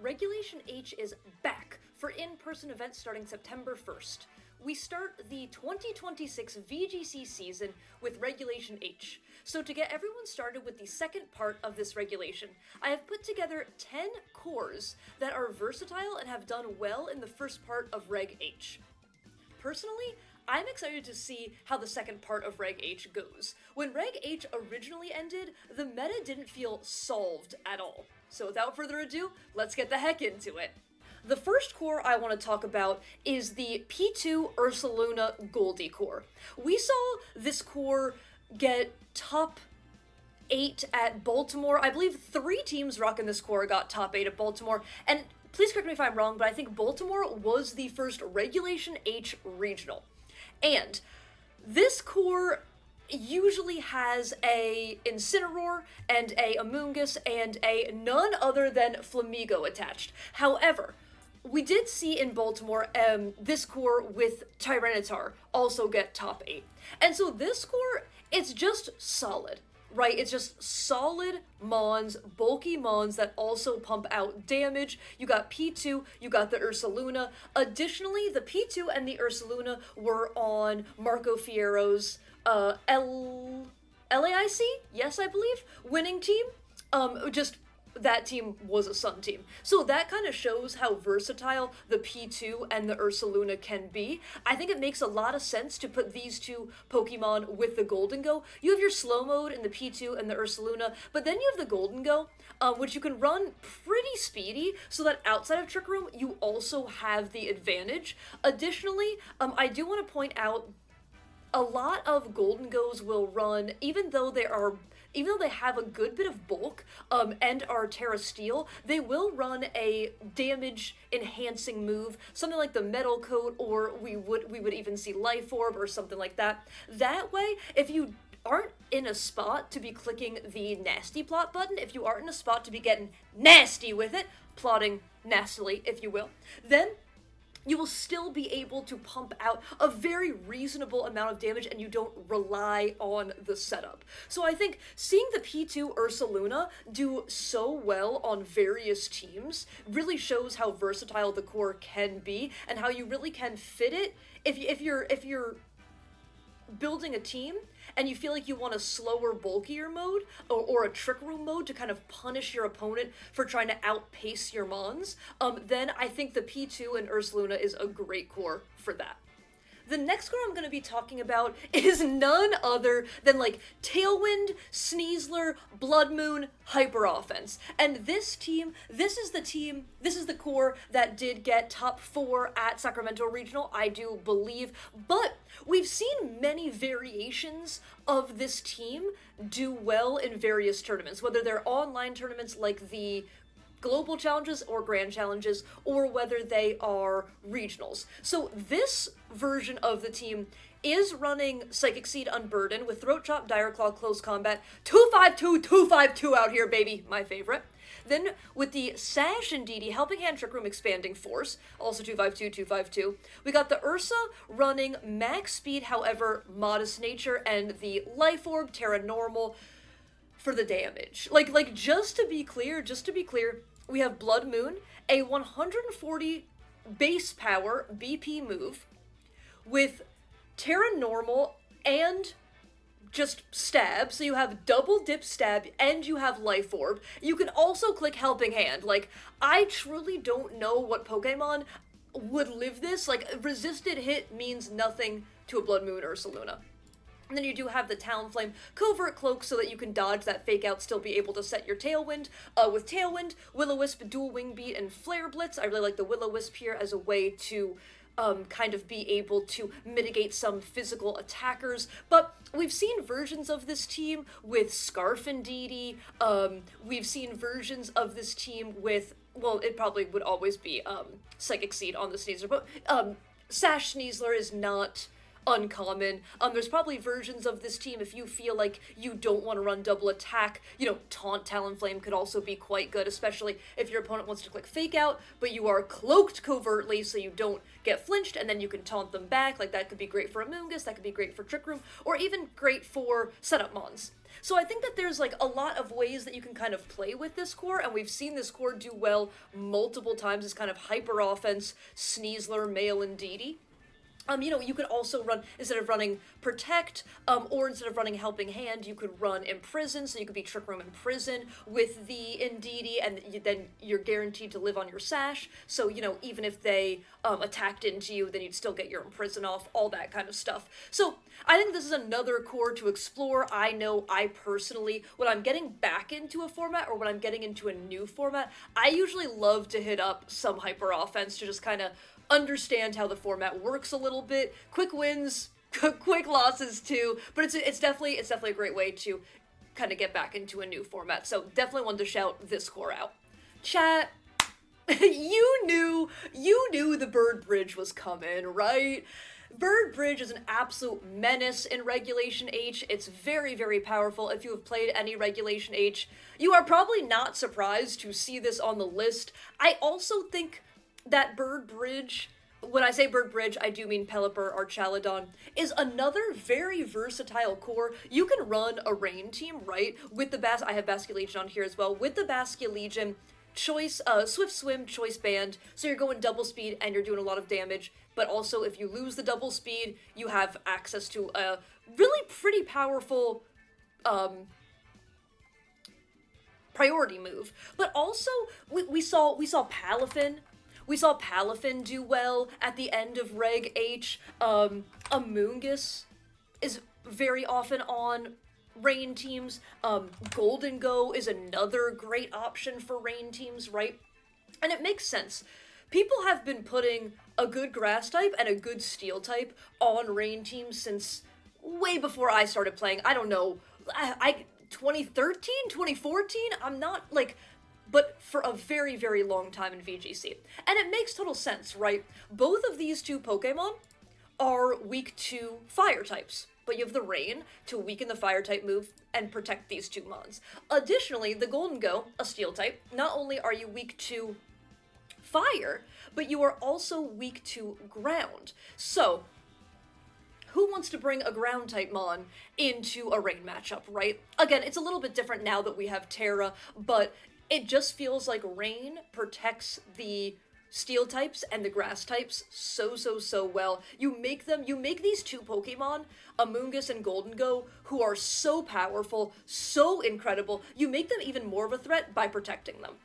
Regulation H is back for in-person events starting September 1st. We start the 2026 VGC season with Regulation H. So to get everyone started with the second part of this regulation, I have put together 10 cores that are versatile and have done well in the first part of Reg H. Personally, I'm excited to see how the second part of Reg H goes. When Reg H originally ended, the meta didn't feel solved at all. So without further ado, let's get the heck into it. The first core I want to talk about is the P2 Ursaluna Goldie core. We saw this core get top 8 at Baltimore. I believe 3 teams rocking this core got top 8 at Baltimore, and please correct me if I'm wrong, but I think Baltimore was the first Regulation H regional. And this core usually has a Incineroar and a Amoonguss and a none other than Flamigo attached. However, we did see in Baltimore this core with Tyranitar also get top 8. And so this core, it's just solid, right? It's just solid mons, bulky mons that also pump out damage. You got P2, you got the Ursaluna. Additionally, the P2 and the Ursaluna were on Marco Fierro's LAIC, yes, I believe, winning team. That team was a Sun team. So that kind of shows how versatile the P2 and the Ursaluna can be. I think it makes a lot of sense to put these two Pokemon with the Golden Go. You have your slow mode in the P2 and the Ursaluna, but then you have the Golden Go, which you can run pretty speedy, so that outside of Trick Room, you also have the advantage. Additionally, I do want to point out a lot of Golden Go's will run, even though they have a good bit of bulk and are Terra Steel, they will run a damage enhancing move, something like the Metal Coat, or we would even see Life Orb or something like that. That way, if you aren't in a spot to be clicking the nasty plot button, if you aren't in a spot to be getting nasty with it, plotting nastily, if you will, then you will still be able to pump out a very reasonable amount of damage and you don't rely on the setup. So I think seeing the P2 Ursaluna do so well on various teams really shows how versatile the core can be and how you really can fit it if you're building a team and you feel like you want a slower, bulkier mode, or a Trick Room mode to kind of punish your opponent for trying to outpace your mons, then I think the P2 and Ursaluna is a great core for that. The next core I'm going to be talking about is none other than, Tailwind, Sneasler, Blood Moon, Hyper Offense. And this is the core that did get top 4 at Sacramento Regional, I do believe. But we've seen many variations of this team do well in various tournaments, whether they're online tournaments like the global challenges or grand challenges, or whether they are regionals. So this version of the team is running Psychic Seed Unburden with Throat Chop, Dire Claw, Close Combat, 252 out here, baby, my favorite. Then with the Sash and DD Helping Hand, Trick Room, Expanding Force, also 252. We got the Ursa running Max Speed, however, Modest Nature, and the Life Orb, Terra Normal, for the damage. Just to be clear, we have Blood Moon, a 140 base power BP move with Terra Normal and just stab, so you have double dip stab and you have Life Orb. You can also click Helping Hand. I truly don't know what Pokemon would live this. Resisted hit means nothing to a Blood Moon or Ursaluna. And then you do have the Talonflame Covert Cloak so that you can dodge that Fake Out, still be able to set your Tailwind. With Tailwind, Will-O-Wisp, Dual Wing Beat, and Flare Blitz. I really like the Will-O-Wisp here as a way to kind of be able to mitigate some physical attackers. But we've seen versions of this team with Scarf and DD. We've seen versions of this team with, well, it probably would always be Psychic Seed on the Sneasler, but Sash Sneasler is not uncommon. There's probably versions of this team if you feel like you don't want to run double attack. Taunt Talonflame could also be quite good, especially if your opponent wants to click Fake Out, but you are cloaked covertly so you don't get flinched, and then you can taunt them back. That could be great for Amoonguss, that could be great for Trick Room, or even great for setup mons. So I think that there's like a lot of ways that you can kind of play with this core, and we've seen this core do well multiple times as kind of hyper offense, Sneasler, Male, and Deity. You could also run, instead of running Protect, or instead of running Helping Hand, you could run Imprison, so you could be Trick Room Imprison with the Indeedee, and then you're guaranteed to live on your Sash, so, even if they attacked into you, then you'd still get your Imprison off, all that kind of stuff. So, I think this is another core to explore. I know I personally, when I'm getting back into a format, or when I'm getting into a new format, I usually love to hit up some hyper offense to just kind of understand how the format works a little bit. Quick wins, quick losses too, but it's definitely a great way to kind of get back into a new format. So definitely wanted to shout this core out. Chat, you knew the Bird Bridge was coming, right? Bird Bridge is an absolute menace in Regulation H. It's very, very powerful. If you have played any Regulation H, you are probably not surprised to see this on the list. I also think that Bird Bridge, when I say Bird Bridge, I do mean Pelipper or Chaladon, is another very versatile core. You can run a rain team, right? With the I have Basculegion on here as well. With the Basculegion, choice, Swift Swim, choice band, so you're going double speed and you're doing a lot of damage, but also if you lose the double speed, you have access to a really pretty powerful, priority move. But also, we saw Palafin. We saw Palafin do well at the end of Reg H. Amoonguss is very often on rain teams. Golden Go is another great option for rain teams, right? And it makes sense. People have been putting a good grass type and a good steel type on rain teams since way before I started playing. I don't know, 2013, 2014? I'm not, but for a very, very long time in VGC. And it makes total sense, right? Both of these two Pokemon are weak to fire types, but you have the Rain to weaken the fire type move and protect these two mons. Additionally, the Golden Go, a steel type, not only are you weak to fire, but you are also weak to ground. So, who wants to bring a ground type mon into a rain matchup, right? Again, it's a little bit different now that we have Terra, but it just feels like rain protects the steel types and the grass types so well. You make these two Pokemon, Amoonguss and Golden Go, who are so powerful, so incredible, you make them even more of a threat by protecting them.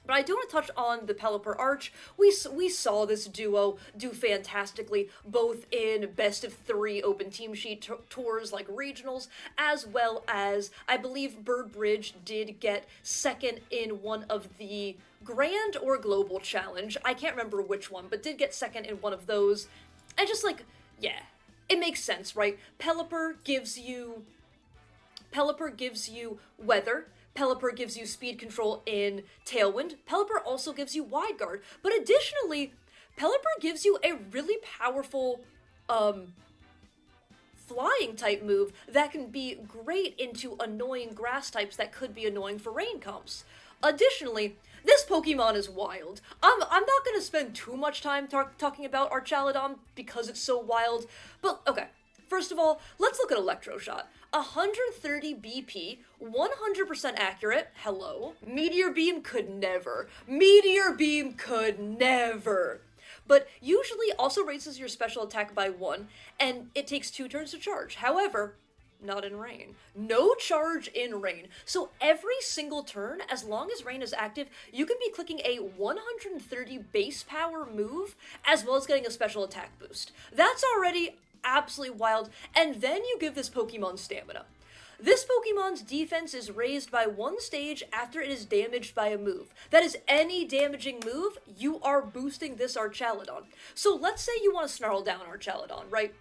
But I do want to touch on the Pelipper Arch. We saw this duo do fantastically, both in best of 3 open team sheet tours like regionals, as well as, I believe Bird Bridge did get second in one of the Grand or Global Challenge. I can't remember which one, but did get second in one of those. And just yeah, it makes sense, right? Pelipper gives you weather. Pelipper gives you speed control in Tailwind. Pelipper also gives you Wide Guard. But additionally, Pelipper gives you a really powerful flying type move that can be great into annoying grass types that could be annoying for rain comps. Additionally, this Pokemon is wild. I'm not going to spend too much time talking about Archaladon because it's so wild, but okay. First of all, let's look at Electroshot. 130 BP, 100% accurate, hello. Meteor Beam could never. But usually also raises your special attack by 1, and it takes 2 turns to charge. However, not in rain. No charge in rain. So every single turn, as long as rain is active, you can be clicking a 130 base power move, as well as getting a special attack boost. That's already absolutely wild, and then you give this Pokemon stamina. This Pokemon's defense is raised by 1 stage after it is damaged by a move. That is any damaging move, you are boosting this Archaladon. So let's say you want to snarl down Archaladon, right?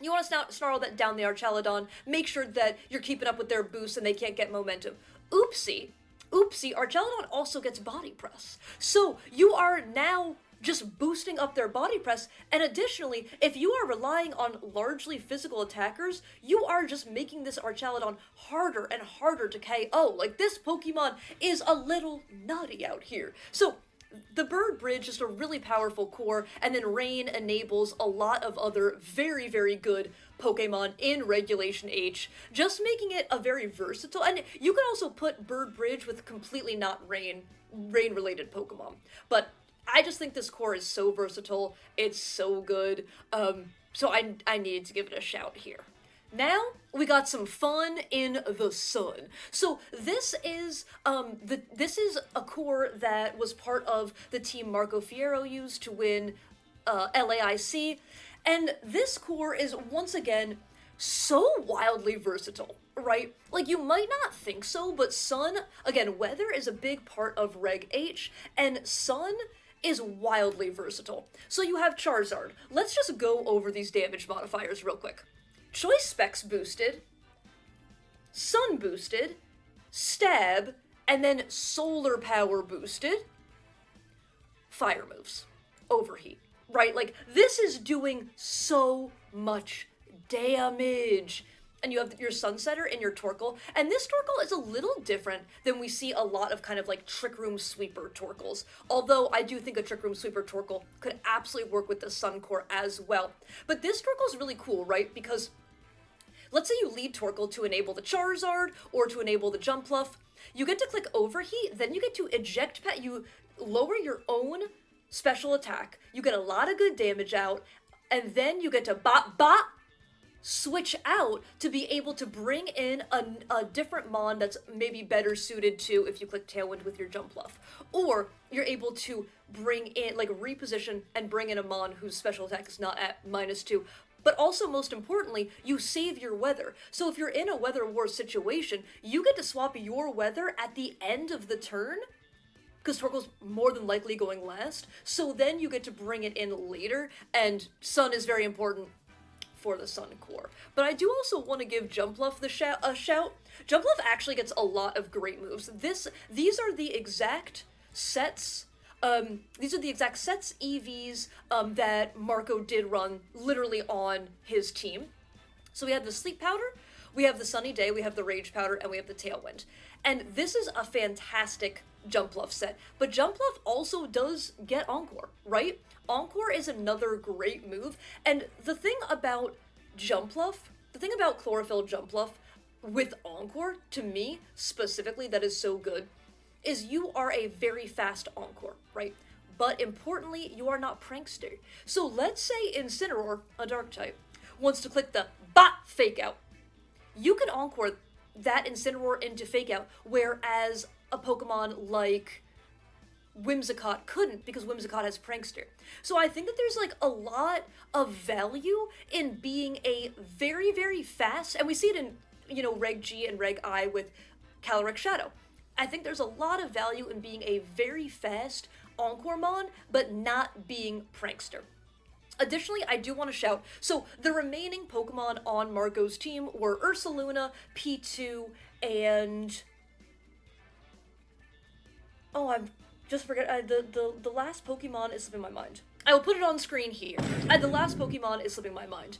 You want to snarl down the Archaladon, make sure that you're keeping up with their boost and they can't get momentum. Oopsie, Archaladon also gets Body Press. So you are now just boosting up their body press, and additionally, if you are relying on largely physical attackers, you are just making this Archaladon harder and harder to KO. This Pokemon is a little nutty out here. So, the Bird Bridge is a really powerful core, and then Rain enables a lot of other very, very good Pokemon in Regulation H, just making it a very versatile, and you can also put Bird Bridge with completely not rain-related Pokemon. But I just think this core is so versatile, it's so good, so I needed to give it a shout here. Now, we got some fun in the sun. So this is this is a core that was part of the team Marco Fierro used to win LAIC, and this core is once again so wildly versatile, right? Like, you might not think so, but sun, again, weather is a big part of Reg H, and sun is wildly versatile. So you have Charizard. Let's just go over these damage modifiers real quick. Choice Specs boosted, Sun boosted, Stab, and then Solar Power boosted. Fire moves. Overheat. Right? Like, this is doing so much damage. And you have your Sunsetter and your Torkoal, and this Torkoal is a little different than we see a lot of kind of like Trick Room Sweeper Torkoals, although I do think a Trick Room Sweeper Torkoal could absolutely work with the Sun Core as well. But this Torkoal is really cool, right? Because let's say you lead Torkoal to enable the Charizard or to enable the Jumpluff, you get to click Overheat, then you get to eject pet, you lower your own special attack, you get a lot of good damage out, and then you get to switch out to be able to bring in a different Mon that's maybe better suited to if you click Tailwind with your Jumpluff. Or you're able to bring in, like, reposition and bring in a Mon whose special attack is not at -2. But also, most importantly, you save your weather. So if you're in a Weather War situation, you get to swap your weather at the end of the turn, because Torkoal's more than likely going last. So then you get to bring it in later, and Sun is very important for the Sun Core. But I do also want to give Jumpluff a shout. Jumpluff actually gets a lot of great moves. These are the exact sets, EVs, that Marco did run literally on his team. So we have the Sleep Powder, we have the Sunny Day, we have the Rage Powder, and we have the Tailwind. And this is a fantastic Jumpluff set. But Jumpluff also does get Encore, right? Encore is another great move, and the thing about Chlorophyll Jumpluff with Encore, to me, specifically, that is so good, is you are a very fast Encore, right? But importantly, you are not Prankster. So let's say Incineroar, a Dark type, wants to click the Fake Out. You can Encore that Incineroar into Fake Out, whereas a Pokemon like Whimsicott couldn't, because Whimsicott has Prankster. So I think that there's like a lot of value in being a very, very fast, and we see it in, you know, Reg G and Reg I with Calyrex Shadow. I think there's a lot of value in being a very fast Encore Mon, but not being Prankster. Additionally, I do want to shout, so the remaining Pokemon on Marco's team were Ursaluna, P2, and I'm just forget, the last Pokemon is slipping my mind. I will put it on screen here. The last Pokemon is slipping my mind.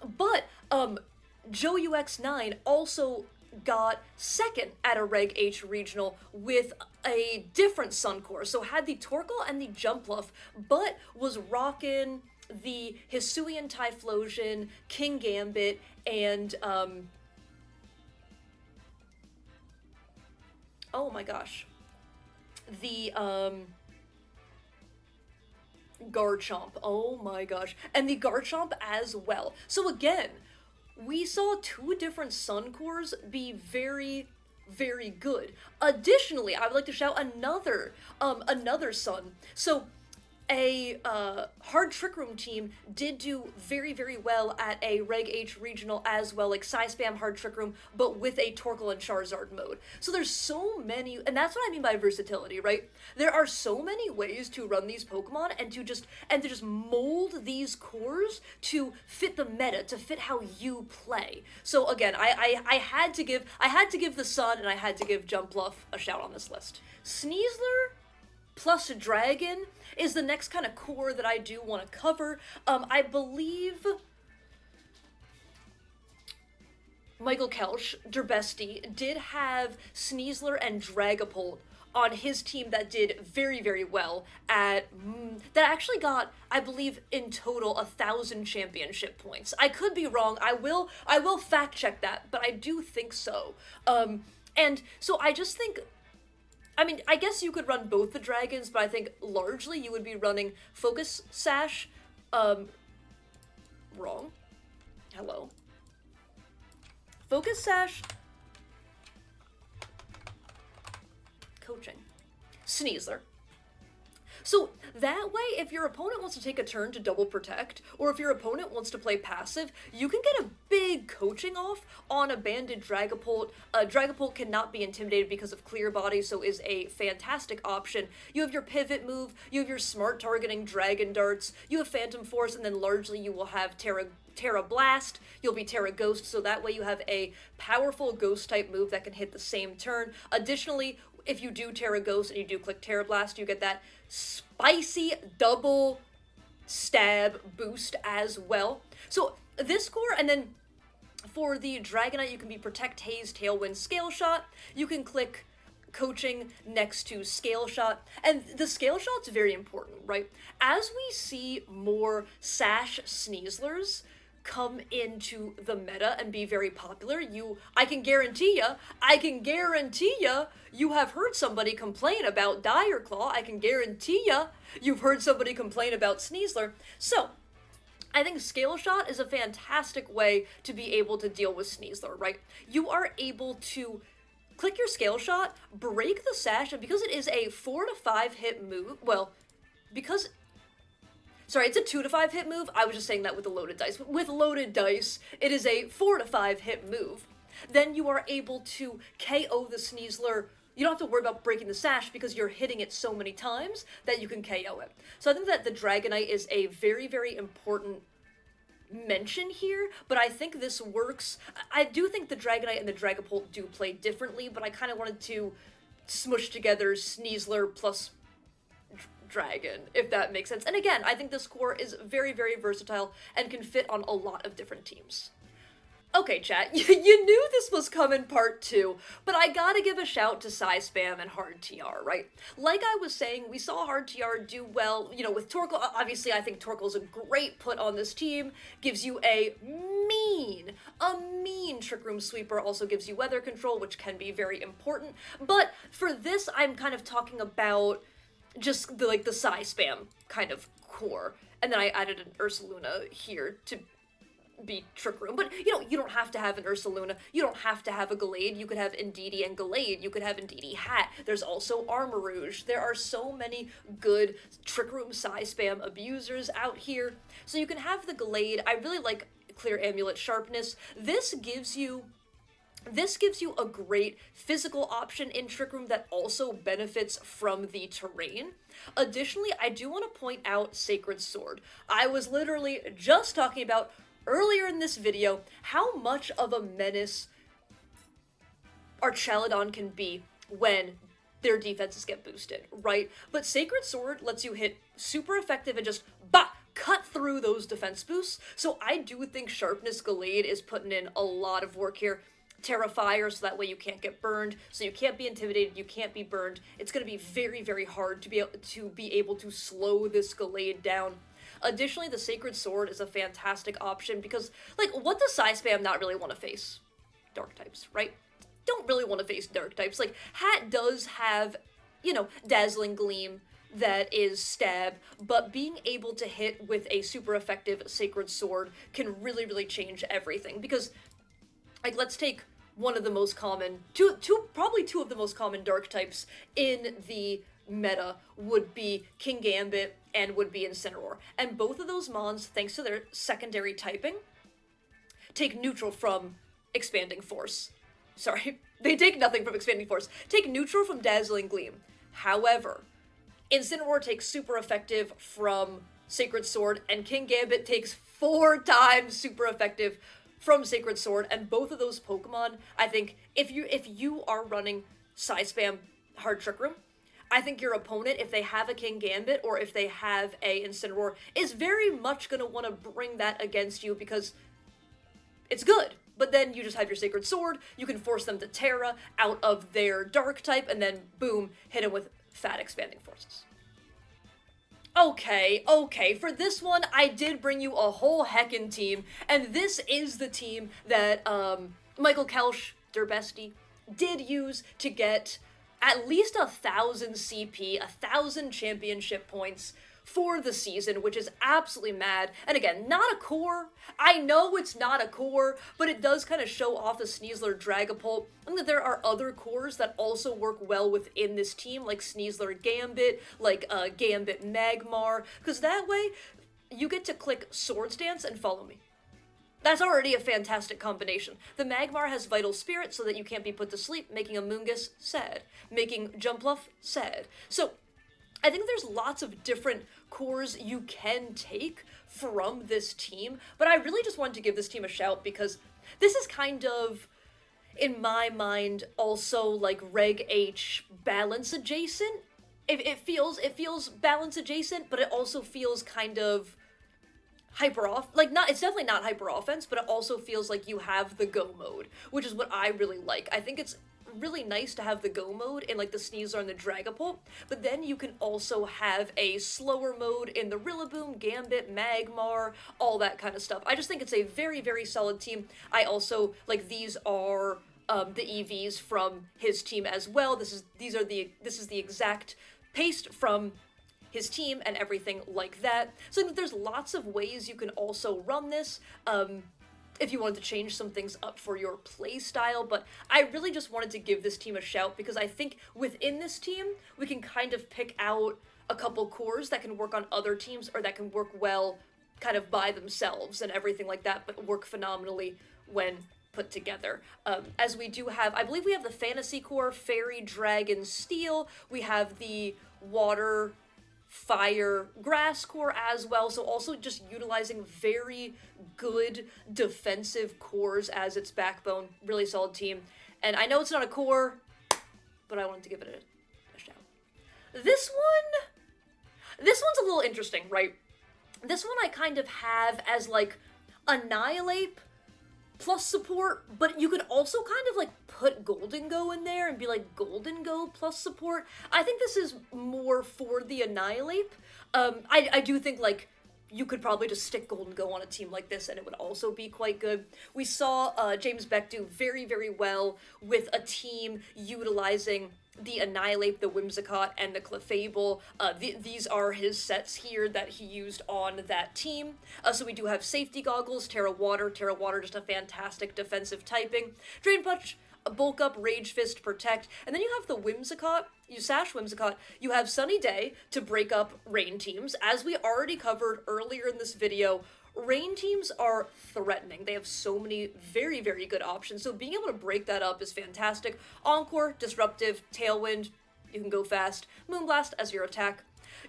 But, JoeUX9 also got second at a Reg H regional with a different Sun Core. So had the Torkoal and the Jumpluff, but was rocking the Hisuian Typhlosion, King Gambit, and, oh my gosh. The, Garchomp. Oh my gosh. And the Garchomp as well. So again, we saw two different Sun Cores be very, very good. Additionally, I would like to shout another Sun. So a hard Trick Room team did do very, very well at a Reg H regional as well, like Psy-Spam hard Trick Room, but with a Torkoal and Charizard mode. So there's so many, and that's what I mean by versatility, right? There are so many ways to run these Pokemon and to just mold these cores to fit the meta, to fit how you play. So again, I had to give the Sun and I had to give Jumpluff a shout on this list. Sneasler plus Dragon is the next kind of core that I do want to cover. I believe Michael Kelch, Derbesti, did have Sneasler and Dragapult on his team that did very, very well at that actually got, I believe, in total 1,000 championship points. I could be wrong. I will fact check that, but I do think so. And so I just think, I mean, I guess you could run both the dragons, but I think largely you would be running Focus Sash. Wrong. Hello. Focus Sash. Coaching. Sneasler. So that way, if your opponent wants to take a turn to double protect, or if your opponent wants to play passive, you can get a big coaching off on a banded Dragapult. Dragapult cannot be intimidated because of clear body, so is a fantastic option. You have your pivot move, you have your smart targeting Dragon Darts, you have Phantom Force, and then largely you will have Terra Blast, you'll be Terra Ghost, so that way you have a powerful Ghost type move that can hit the same turn. Additionally, if you do Terra Ghost and you do click Terra Blast, you get that spicy double stab boost as well. So this core, and then for the Dragonite, you can be Protect, Haze, Tailwind, Scale Shot. You can click Coaching next to Scale Shot, and the Scale Shot's very important, right? As we see more Sash Sneaslers come into the meta and be very popular, I can guarantee ya, you have heard somebody complain about Dire Claw. I can guarantee ya, you've heard somebody complain about Sneasler. So, I think Scale Shot is a fantastic way to be able to deal with Sneasler, right? You are able to click your Scale Shot, break the Sash, and because it is a 4 to 5 hit move, sorry, it's a 2 to 5 hit move. I was just saying that with the loaded dice. With loaded dice, it is a 4 to 5 hit move. Then you are able to KO the Sneasler. You don't have to worry about breaking the Sash because you're hitting it so many times that you can KO it. So I think that the Dragonite is a very, very important mention here, but I think this works. I do think the Dragonite and the Dragapult do play differently, but I kind of wanted to smush together Sneasler plus Dragon, if that makes sense. And again, I think this core is very, very versatile and can fit on a lot of different teams. Okay, chat, you knew this was coming part 2, but I gotta give a shout to Spam and Hard TR, right? Like I was saying, we saw Hard TR do well, with Torkoal. Obviously, I think Torkoal's a great put on this team, gives you a mean Trick Room Sweeper, also gives you Weather Control, which can be very important. But for this, I'm kind of talking about just the Spam kind of core, and then I added an Ursaluna here to be Trick Room. But, you don't have to have an Ursaluna. You don't have to have a Gallade. You could have Indeedee and Gallade. You could have Indeedee Hat. There's also Armarouge. There are so many good Trick Room Spam abusers out here. So you can have the Gallade. I really like Clear Amulet Sharpness. This gives you a great physical option in Trick Room that also benefits from the terrain. Additionally, I do want to point out Sacred Sword. I was literally just talking about earlier in this video how much of a menace Archaludon can be when their defenses get boosted, right? But Sacred Sword lets you hit super effective and just cut through those defense boosts. So I do think Sharpness Gallade is putting in a lot of work here. Terra Fire, so that way you can't get burned, so you can't be intimidated, you can't be burned. It's going to be very, very hard to be able to slow this Gallade down. Additionally, the Sacred Sword is a fantastic option because, what does Spam not really want to face? Dark types, right? Don't really want to face dark types. Hat does have, Dazzling Gleam that is stab, but being able to hit with a super effective Sacred Sword can really, really change everything because, let's take one of the most common, probably two of the most common dark types in the meta would be Kingambit and would be Incineroar. And both of those mons, thanks to their secondary typing, take neutral from Expanding Force. Sorry, they take nothing from Expanding Force. Take neutral from Dazzling Gleam. However, Incineroar takes super effective from Sacred Sword, and Kingambit takes 4 times super effective from Sacred Sword, and both of those Pokemon, I think, if you are running Spam Hard Trick Room, I think your opponent, if they have a Kingambit or if they have a Incineroar, is very much going to want to bring that against you because it's good. but then you just have your Sacred Sword, you can force them to Terra out of their Dark type, and then boom, hit them with fat Expanding Forces. Okay, for this one, I did bring you a whole heckin' team, and this is the team that, Michael Kelsch, der bestie, did use to get at least 1,000 CP, 1,000 championship points for the season, which is absolutely mad. And again, not a core. I know it's not a core, but it does kind of show off the Sneasler Dragapult. And that there are other cores that also work well within this team, like Sneasler Gambit, like Gambit Magmar, because that way you get to click Swords Dance and follow me. That's already a fantastic combination. The Magmar has Vital Spirit so that you can't be put to sleep, making a Moongus sad, making Jumpluff sad. So I think there's lots of different cores you can take from this team, but I really just wanted to give this team a shout because this is kind of, in my mind, also like Reg H balance adjacent. It feels balance adjacent, but it also feels kind of it's definitely not hyper offense, but it also feels like you have the go mode, which is what I really like. I think it's really nice to have the go mode in like the Sneasler and the Dragapult, but then you can also have a slower mode in the Rillaboom, Gambit, Magmar, all that kind of stuff. I just think it's a very, very solid team. I also, like, these are the EVs from his team as well. This is the exact paste from his team and everything like that. So I think there's lots of ways you can also run this, if you wanted to change some things up for your play style, but I really just wanted to give this team a shout because I think within this team, we can kind of pick out a couple cores that can work on other teams or that can work well kind of by themselves and everything like that, but work phenomenally when put together. As we do have, I believe we have the Fantasy Core, Fairy, Dragon, Steel, we have the Water, Fire, Grass core as well, so also just utilizing very good defensive cores as its backbone. Really solid team. And I know it's not a core, but I wanted to give it a shout. This one's a little interesting, right? This one I kind of have as like Annihilate plus support, but you could also kind of like put Golden Go in there and be like Golden Go plus support. I think this is more for the Annihilate. I do think like you could probably just stick Golden Go on a team like this and it would also be quite good. We saw James Beck do very, very well with a team utilizing the Annihilate, the Whimsicott, and the Clefable. These are his sets here that he used on that team. So we do have Safety Goggles, Terra Water, just a fantastic defensive typing. Drain Punch, Bulk Up, Rage Fist, Protect, and then you have the Whimsicott. You sash Whimsicott, you have Sunny Day to break up rain teams. As we already covered earlier in this video, rain teams are threatening. They have so many very, very good options, so being able to break that up is fantastic. Encore, Disruptive, Tailwind, you can go fast. Moonblast as your attack.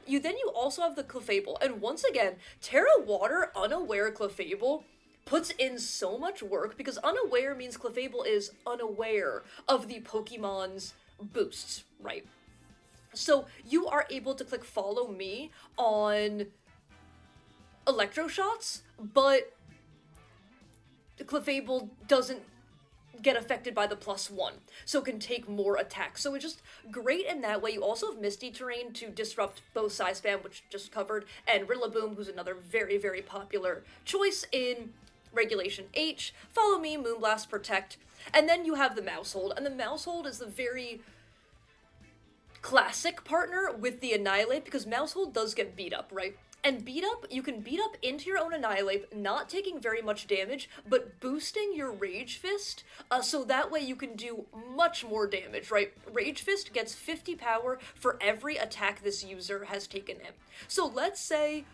You also have the Clefable, and once again, Terra Water, Unaware Clefable puts in so much work because Unaware means Clefable is unaware of the Pokemon's boosts, right? So you are able to click Follow Me on Electro Shots, but the Clefable doesn't get affected by the +1, so can take more attacks. So it's just great in that way. You also have Misty Terrain to disrupt both Side Spam, which just covered, and Rillaboom, who's another very, very popular choice in Regulation H. Follow Me, Moonblast, Protect, and then you have the Mousehold, and the Mousehold is the very classic partner with the Annihilate, because Mousehold does get beat up, right? And beat up, you can beat up into your own Annihilate, not taking very much damage, but boosting your Rage Fist, so that way you can do much more damage, right? Rage Fist gets 50 power for every attack this user has taken in. So let's say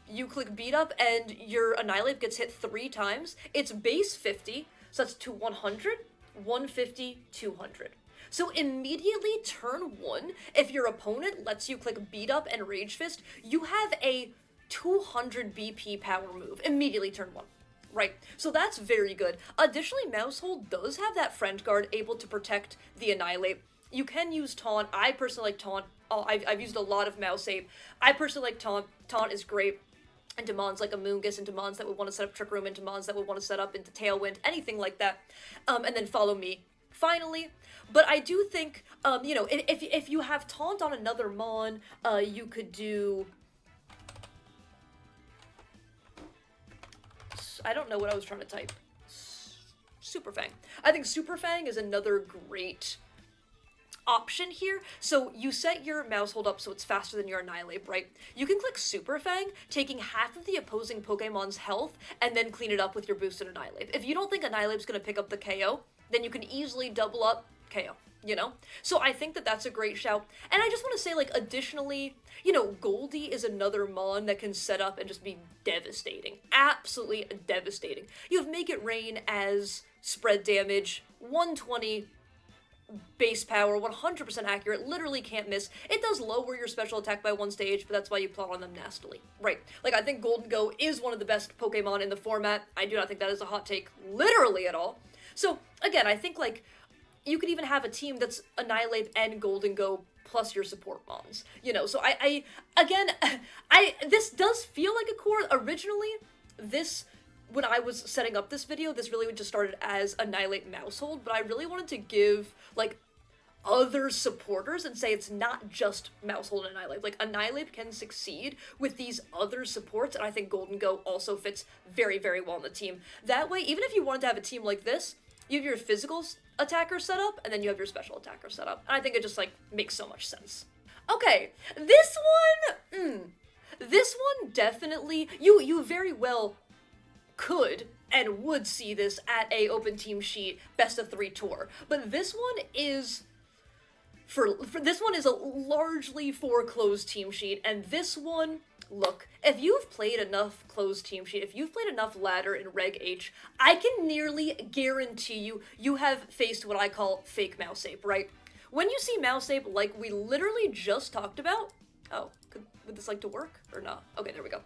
you click beat up and your Annihilate gets hit 3 times, it's base 50, so that's to 100, 150, 200. So immediately turn 1, if your opponent lets you click beat up and Rage Fist, you have a 200 BP power move immediately turn 1, right? So that's very good. Additionally, Mousehold does have that Friend Guard able to protect the Annihilate. You can use Taunt. I personally like Taunt. I've used a lot of Mouse Ape. I personally like Taunt. Taunt is great. into mons like Amoonguss, into mons that would want to set up Trick Room, into mons that would want to set up into Tailwind, anything like that, and then follow me finally. But I do think, you know, if you have Taunt on another mon, you could do... I don't know what I was trying to type. Super Fang. I think Super Fang is another great option here. So you set your mouse hold up so it's faster than your Annihilate, right? You can click Super Fang, taking half of the opposing Pokemon's health, and then clean it up with your boosted Annihilate. If you don't think Annihilate's gonna pick up the KO, then you can easily double up KO, you know? So I think that that's a great shout. And I just want to say, like, additionally, you know, Goldie is another mon that can set up and just be devastating. Absolutely devastating. You have Make It Rain as spread damage, 120 base power, 100% accurate, literally can't miss. It does lower your special attack by 1 stage, but that's why you plot on them nastily. Right. Like, I think Golden Go is one of the best Pokemon in the format. I do not think that is a hot take literally at all. So, again, I think, like, you could even have a team that's Annihilate and Golden Go plus your support mons. You know, so this does feel like a core. Originally, when I was setting up this video, this really just started as Annihilate Mousehold, but I really wanted to give, like, other supporters and say it's not just Mousehold and Annihilate. Like, Annihilate can succeed with these other supports, and I think Golden Go also fits very, very well in the team. That way, even if you wanted to have a team like this, you have your physical attacker set up, and then you have your special attacker set up. And I think it just, like, makes so much sense. Okay, this one definitely, you very well could and would see this at a open team sheet best of 3 tour. But this one is this one is a largely for closed team sheet, and this one, look, if you've played enough closed team sheet, if you've played enough ladder in Reg H, I can nearly guarantee you have faced what I call fake Mouse Ape, right? When you see Mouse Ape, like we literally just talked about, would this like to work or not? Okay, there we go.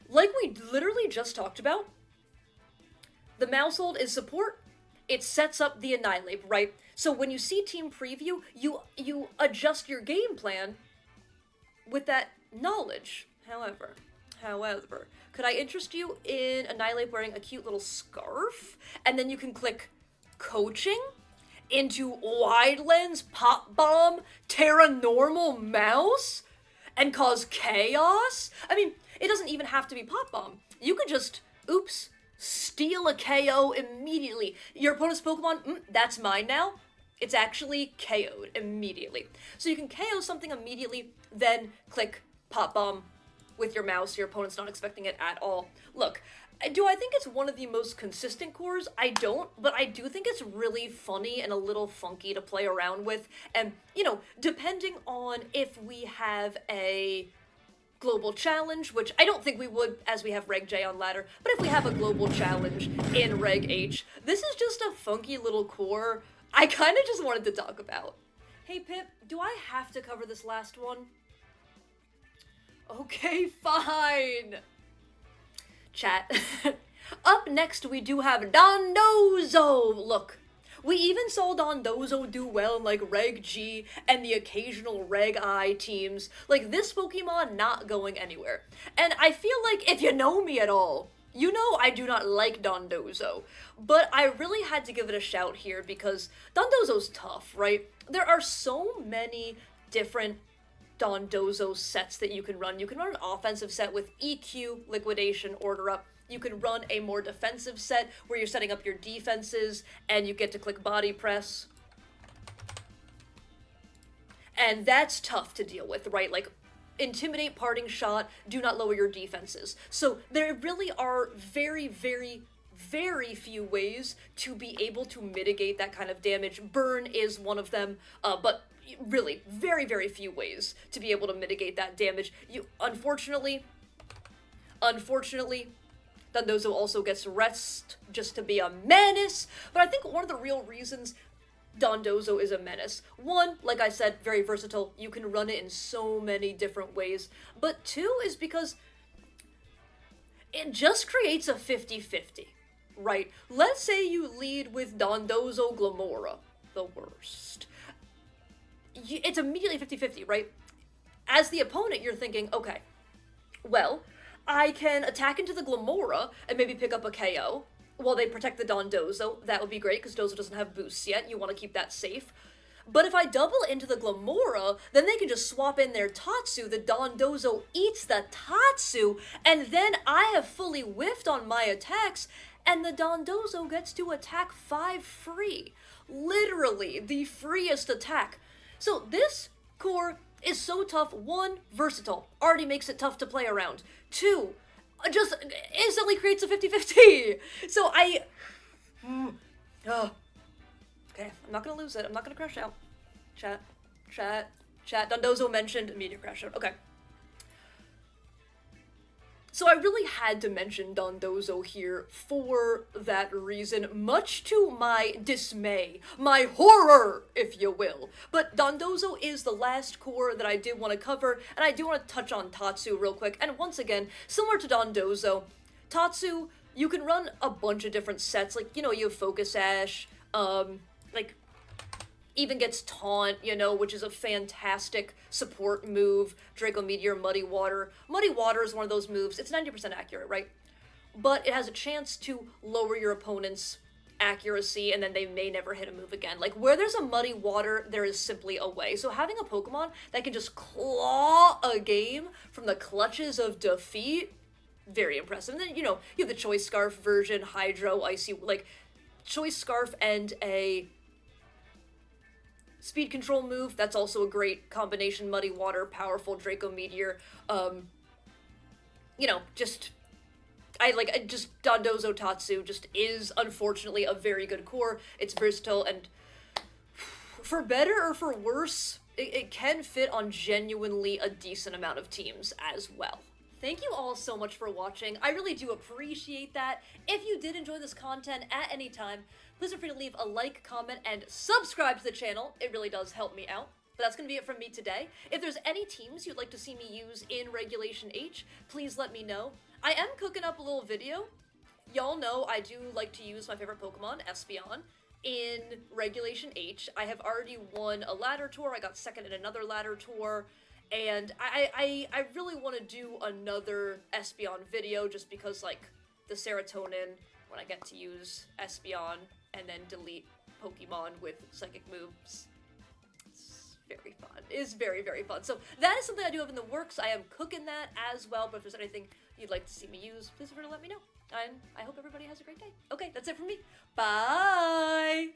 Like we literally just talked about, the Mousehold is support, it sets up the Annihilate, right? So when you see team preview, you adjust your game plan with that knowledge. However, could I interest you in Annihilate wearing a cute little scarf? And then you can click Coaching into Wide Lens, Pop Bomb, Terra Normal Mouse, and cause chaos? I mean, it doesn't even have to be Pop Bomb. You could just, oops, steal a KO immediately. Your opponent's Pokemon, that's mine now. It's actually KO'd immediately. So you can KO something immediately, then click Pop Bomb with your mouse. Your opponent's not expecting it at all. Look, do I think it's one of the most consistent cores? I don't, but I do think it's really funny and a little funky to play around with. And, you know, depending on if we have a global challenge, which I don't think we would as we have Reg J on ladder, but if we have a global challenge in Reg H, this is just a funky little core I kind of just wanted to talk about. Hey Pip, do I have to cover this last one? Okay, fine. Chat. Up next, we do have Dondozo. Look, we even saw Dondozo do well in, like, Reg G and the occasional Reg I teams. Like, this Pokemon not going anywhere. And I feel like, if you know me at all, you know I do not like Dondozo. But I really had to give it a shout here because Dondozo's tough, right? There are so many different Dondozo sets that you can run. You can run an offensive set with EQ, Liquidation, Order Up. You can run a more defensive set where you're setting up your defenses and you get to click Body Press. And that's tough to deal with, right? Like, Intimidate, Parting Shot, do not lower your defenses. So there really are very, very, very few ways to be able to mitigate that kind of damage. Burn is one of them, but really, very, very few ways to be able to mitigate that damage. Unfortunately, Dondozo also gets Rest just to be a menace, but I think one of the real reasons Dondozo is a menace, one, like I said, very versatile, you can run it in so many different ways, but two is because it just creates a 50-50, right? Let's say you lead with Dondozo Glamora, the worst. It's immediately 50-50, right? As the opponent, you're thinking, okay, well, I can attack into the Glamora and maybe pick up a KO while they protect the Dondozo. That would be great, because Dozo doesn't have boosts yet. You want to keep that safe. But if I double into the Glamora, then they can just swap in their Tatsu, the Dondozo eats the Tatsu, and then I have fully whiffed on my attacks, and the Dondozo gets to attack 5 free. Literally, the freest attack. So this core is so tough. 1, versatile. Already makes it tough to play around. 2, just instantly creates a 50-50. So okay, I'm not gonna lose it. I'm not gonna crash out. Chat. Dondozo mentioned immediate crash out. Okay. So I really had to mention Dondozo here for that reason, much to my dismay, my horror, if you will. But Dondozo is the last core that I did want to cover, and I do want to touch on Tatsu real quick. And once again, similar to Dondozo, Tatsu, you can run a bunch of different sets, like, you know, you have Focus Ash, like, even gets Taunt, you know, which is a fantastic support move. Draco Meteor, Muddy Water. Muddy Water is one of those moves, it's 90% accurate, right? But it has a chance to lower your opponent's accuracy, and then they may never hit a move again. Like, where there's a Muddy Water, there is simply a way. So having a Pokemon that can just claw a game from the clutches of defeat, very impressive. And then, you know, you have the Choice Scarf version, Hydro, Icy, like, Choice Scarf and a speed control move, that's also a great combination. Muddy Water, powerful Draco Meteor, you know, just Dondozo Tatsu just is, unfortunately, a very good core. It's versatile, and for better or for worse, it can fit on genuinely a decent amount of teams as well. Thank you all so much for watching. I really do appreciate that. If you did enjoy this content at any time, please feel free to leave a like, comment, and subscribe to the channel. It really does help me out. But that's going to be it from me today. If there's any teams you'd like to see me use in Regulation H, please let me know. I am cooking up a little video. Y'all know I do like to use my favorite Pokemon, Espeon, in Regulation H. I have already won a ladder tour. I got second in another ladder tour. And I really want to do another Espeon video, just because, like, the serotonin, when I get to use Espeon and then delete Pokemon with psychic moves, it's very fun. It's very, very fun. So that is something I do have in the works. I am cooking that as well, but if there's anything you'd like to see me use, please feel free to let me know. And I hope everybody has a great day. Okay, that's it from me. Bye!